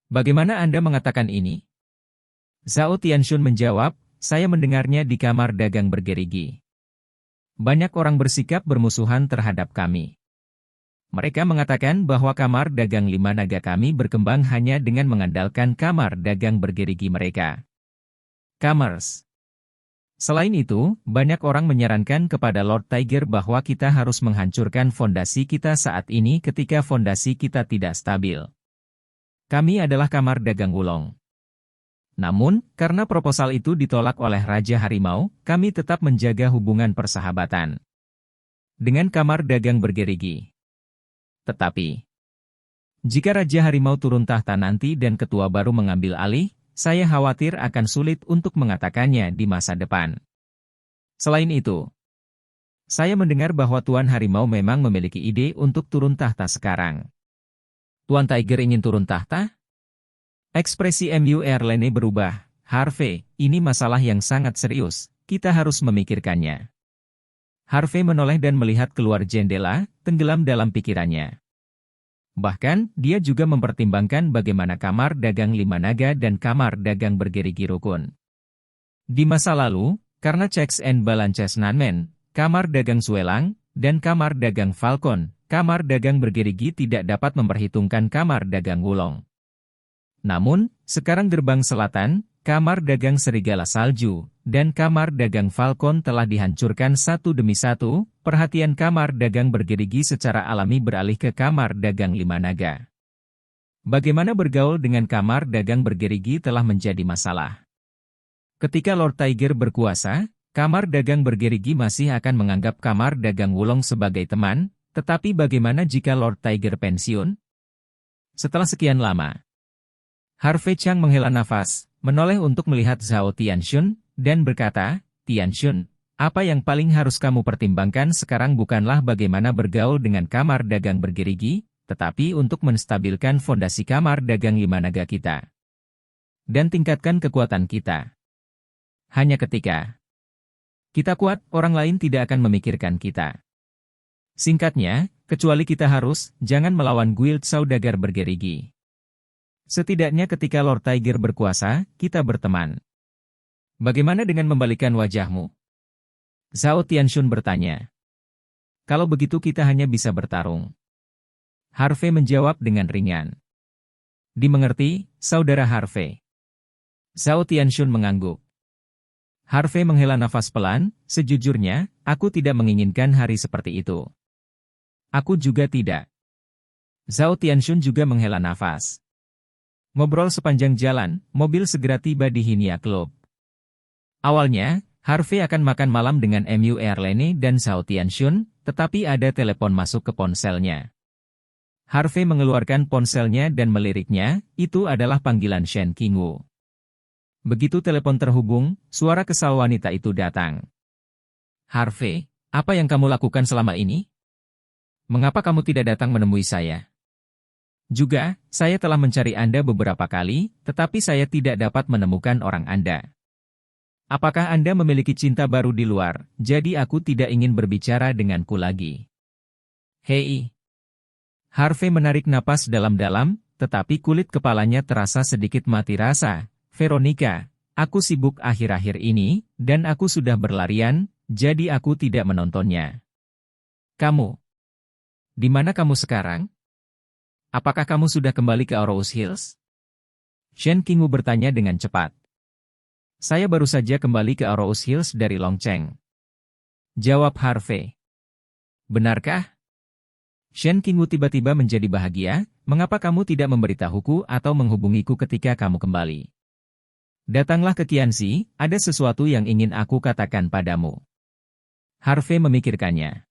"Bagaimana Anda mengatakan ini?" Zhao Tianxun menjawab, "Saya mendengarnya di kamar dagang bergerigi. Banyak orang bersikap bermusuhan terhadap kami. Mereka mengatakan bahwa kamar dagang 5 naga kami berkembang hanya dengan mengandalkan kamar dagang bergerigi mereka. Commerce. Selain itu, banyak orang menyarankan kepada Lord Tiger bahwa kita harus menghancurkan fondasi kita saat ini ketika fondasi kita tidak stabil. Kami adalah kamar dagang Wulong. Namun, karena proposal itu ditolak oleh Raja Harimau, kami tetap menjaga hubungan persahabatan dengan kamar dagang bergerigi. Tetapi, jika Raja Harimau turun tahta nanti dan ketua baru mengambil alih, saya khawatir akan sulit untuk mengatakannya di masa depan. Selain itu, Saya mendengar bahwa Tuan Harimau memang memiliki ide untuk turun tahta sekarang. Tuan Tiger ingin turun tahta? Ekspresi Mu Erlene berubah. Harvey, ini masalah yang sangat serius. Kita harus memikirkannya. Harvey menoleh dan melihat keluar jendela, tenggelam dalam pikirannya. Bahkan, dia juga mempertimbangkan bagaimana kamar dagang lima naga dan kamar dagang bergerigi rukun. Di masa lalu, karena checks and balances Nanmen, kamar dagang Suelang, dan kamar dagang Falcon, kamar dagang bergerigi tidak dapat memperhitungkan kamar dagang Wulong. Namun, sekarang gerbang selatan, kamar dagang Serigala Salju, dan kamar dagang Falcon telah dihancurkan satu demi satu, perhatian kamar dagang bergerigi secara alami beralih ke kamar dagang lima naga. Bagaimana bergaul dengan kamar dagang bergerigi telah menjadi masalah. Ketika Lord Tiger berkuasa, kamar dagang bergerigi masih akan menganggap kamar dagang Wulong sebagai teman, tetapi bagaimana jika Lord Tiger pensiun? Setelah sekian lama, Harvey Chang menghela nafas, menoleh untuk melihat Zhao Tianxun, dan berkata, Tianxun, apa yang paling harus kamu pertimbangkan sekarang bukanlah bagaimana bergaul dengan kamar dagang bergerigi, tetapi untuk menstabilkan fondasi kamar dagang lima naga kita. Dan tingkatkan kekuatan kita. Hanya ketika kita kuat, orang lain tidak akan memikirkan kita. Singkatnya, kecuali kita harus, jangan melawan guild saudagar bergerigi. Setidaknya ketika Lord Tiger berkuasa, kita berteman. Bagaimana dengan membalikan wajahmu? Zhao Tianxun bertanya. Kalau begitu kita hanya bisa bertarung. Harvey menjawab dengan ringan. Dimengerti, Saudara Harvey. Zhao Tianxun mengangguk. Harvey menghela nafas pelan, sejujurnya, aku tidak menginginkan hari seperti itu. Aku juga tidak. Zhao Tianxun juga menghela nafas. Ngobrol sepanjang jalan, mobil segera tiba di Hinia Club. Awalnya, Harvey akan makan malam dengan Mu Erlene dan Zhao Tianxun, tetapi ada telepon masuk ke ponselnya. Harvey mengeluarkan ponselnya dan meliriknya, itu adalah panggilan Shen Qingwu. Begitu telepon terhubung, suara kesal wanita itu datang. Harvey, apa yang kamu lakukan selama ini? Mengapa kamu tidak datang menemui saya? Juga, saya telah mencari Anda beberapa kali, tetapi saya tidak dapat menemukan orang Anda. Apakah Anda memiliki cinta baru di luar, jadi aku tidak ingin berbicara denganku lagi? Hei! Harvey menarik napas dalam-dalam, tetapi kulit kepalanya terasa sedikit mati rasa. Veronica, aku sibuk akhir-akhir ini, dan aku sudah berlarian, jadi aku tidak menontonnya. Kamu? Di mana kamu sekarang? Apakah kamu sudah kembali ke Aurous Hills? Shen Qingwu bertanya dengan cepat. Saya baru saja kembali ke Aurous Hills dari Longcheng. Jawab Harvey. Benarkah? Shen Qingwu tiba-tiba menjadi bahagia, mengapa kamu tidak memberitahuku atau menghubungiku ketika kamu kembali? Datanglah ke Qianxi, ada sesuatu yang ingin aku katakan padamu. Harvey memikirkannya.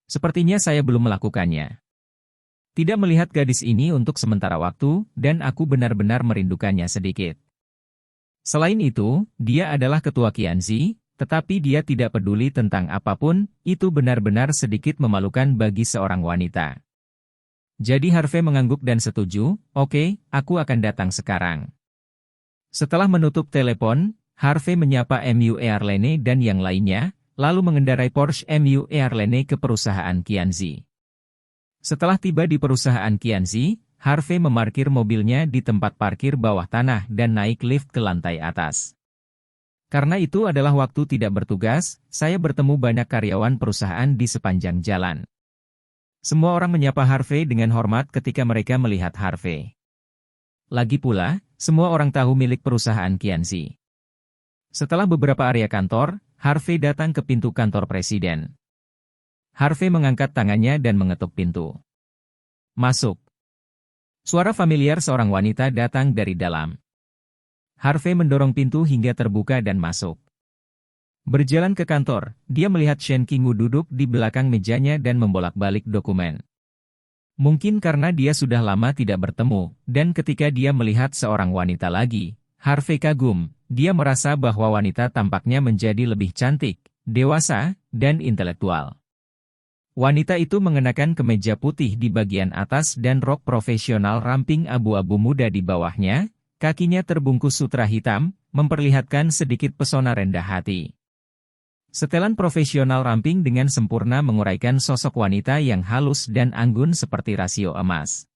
Sepertinya saya belum melakukannya. Tidak melihat gadis ini untuk sementara waktu, dan aku benar-benar merindukannya sedikit. Selain itu, dia adalah ketua Qianxi, tetapi dia tidak peduli tentang apapun, itu benar-benar sedikit memalukan bagi seorang wanita. Jadi Harvey mengangguk dan setuju, oke, aku akan datang sekarang. Setelah menutup telepon, Harvey menyapa Mu Erlene dan yang lainnya, lalu mengendarai Porsche Mu Erlene ke perusahaan Qianxi. Setelah tiba di perusahaan Qianxi, Harvey memarkir mobilnya di tempat parkir bawah tanah dan naik lift ke lantai atas. Karena itu adalah waktu tidak bertugas, saya bertemu banyak karyawan perusahaan di sepanjang jalan. Semua orang menyapa Harvey dengan hormat ketika mereka melihat Harvey. Lagi pula, semua orang tahu milik perusahaan Qianxi. Setelah beberapa area kantor, Harvey datang ke pintu kantor presiden. Harvey mengangkat tangannya dan mengetuk pintu. Masuk. Suara familiar seorang wanita datang dari dalam. Harvey mendorong pintu hingga terbuka dan masuk. Berjalan ke kantor, dia melihat Shen Qingwu duduk di belakang mejanya dan membolak-balik dokumen. Mungkin karena dia sudah lama tidak bertemu, dan ketika dia melihat seorang wanita lagi, Harvey kagum, dia merasa bahwa wanita tampaknya menjadi lebih cantik, dewasa, dan intelektual. Wanita itu mengenakan kemeja putih di bagian atas dan rok profesional ramping abu-abu muda di bawahnya, kakinya terbungkus sutra hitam, memperlihatkan sedikit pesona rendah hati. Setelan profesional ramping dengan sempurna menguraikan sosok wanita yang halus dan anggun seperti rasio emas.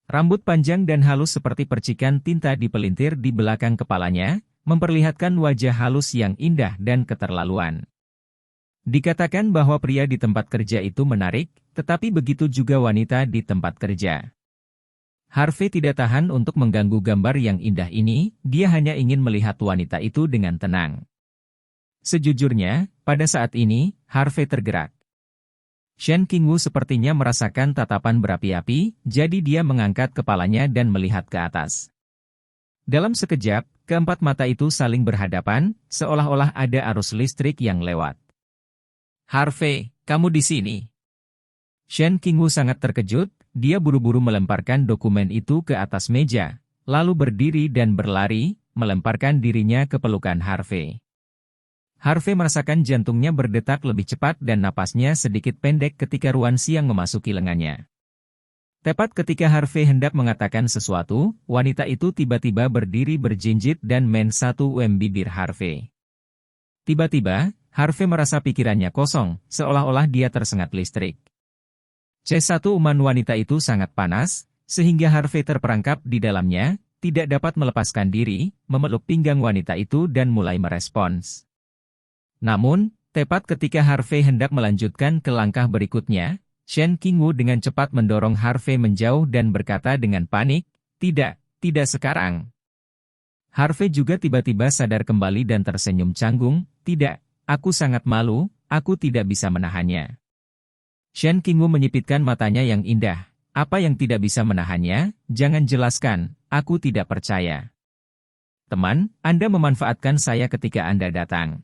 Rambut panjang dan halus seperti percikan tinta dipelintir di belakang kepalanya, memperlihatkan wajah halus yang indah dan keterlaluan. Dikatakan bahwa pria di tempat kerja itu menarik, tetapi begitu juga wanita di tempat kerja. Harvey tidak tahan untuk mengganggu gambar yang indah ini, dia hanya ingin melihat wanita itu dengan tenang. Sejujurnya, pada saat ini, Harvey tergerak. Shen Qingwu sepertinya merasakan tatapan berapi-api, jadi dia mengangkat kepalanya dan melihat ke atas. Dalam sekejap, keempat mata itu saling berhadapan, seolah-olah ada arus listrik yang lewat. "Harvey, kamu di sini." Shen Qingwu sangat terkejut, dia buru-buru melemparkan dokumen itu ke atas meja, lalu berdiri dan berlari, melemparkan dirinya ke pelukan Harvey. Harvey merasakan jantungnya berdetak lebih cepat dan napasnya sedikit pendek ketika ruan siang memasuki lengannya. Tepat ketika Harvey hendak mengatakan sesuatu, wanita itu tiba-tiba berdiri berjinjit dan men-1 bibir Harvey. Tiba-tiba, Harvey merasa pikirannya kosong, seolah-olah dia tersengat listrik. C1 wanita itu sangat panas, sehingga Harvey terperangkap di dalamnya, tidak dapat melepaskan diri, memeluk pinggang wanita itu dan mulai merespons. Namun, tepat ketika Harvey hendak melanjutkan ke langkah berikutnya, Shen Qingwu dengan cepat mendorong Harvey menjauh dan berkata dengan panik, tidak sekarang." Harvey juga tiba-tiba sadar kembali dan tersenyum canggung, "Tidak, aku sangat malu, aku tidak bisa menahannya." Shen Qingwu menyipitkan matanya yang indah, "Apa yang tidak bisa menahannya? Jangan jelaskan, aku tidak percaya." "Teman, Anda memanfaatkan saya ketika Anda datang."